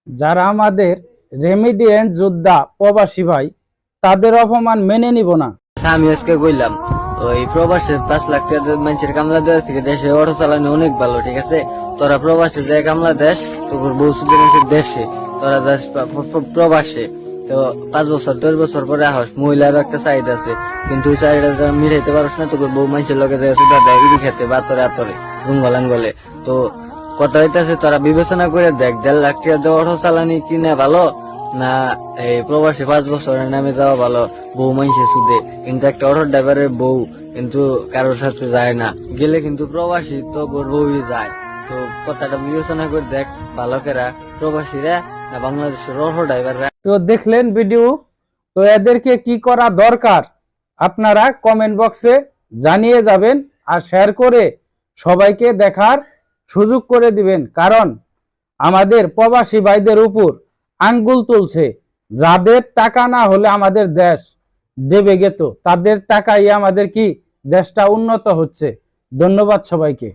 যারা আমাদের রেমিডিয়েন্ট যোদ্ধা প্রবাসী ভাই, তাদের অপমান মেনে নিব না। আমি আজকে কইলাম ওই প্রবাসে 5 লাখ টাকা মানুষের কামলা দেওয়া থেকে দেশে অটো চালানো অনেক ভালো, ঠিক আছে। তোরা প্রবাসে যে কামলা দেশ তোর বউ সুদের দেশে, তোরা দেশ প্রবাসে তো 5 বছর 10 বছর পরে আহস, মহিলার একটা সাইড আছে, কিন্তু ওই সাইডটা মিলাইতে পারস না। তোর বউ মানুষের লগে যায় সুদা দেয় ইডি খেতে বা তোরে আতরে রুঙ্গলান গলে। তো কথা হইতেছে তোরা বিবেচনা করে দেখ, 1.5 লাখ টাকা দিয়ে অটো চালানি কিনে ভালো না এই প্রবাসী 5 বছরের নামে যাওয়া ভালো। বউ মানুষের সুদে, কিন্তু একটা অটো ড্রাইভারের বউ কিন্তু কারোর সাথে যায় না, গেলে কিন্তু প্রবাসী তো বউই যায়। তো কথাটা বিবেচনা করে দেখ, বালকেরা প্রবাসীরা না বাংলাদেশের অটো ড্রাইভাররা। তো দেখলেন ভিডিও, তো এদেরকে কি করা দরকার আপনারা কমেন্ট বক্সে জানিয়ে যাবেন আর শেয়ার করে সবাইকে দেখার সুযোগ করে দিবেন। কারণ আমাদের প্রবাসী ভাইদের উপর আঙ্গুল তুলছে, যাদের টাকা না হলে আমাদের দেশ দেবে গেত, তাদের টাকাই আমাদের কি দেশটা উন্নত হচ্ছে। ধন্যবাদ সবাইকে।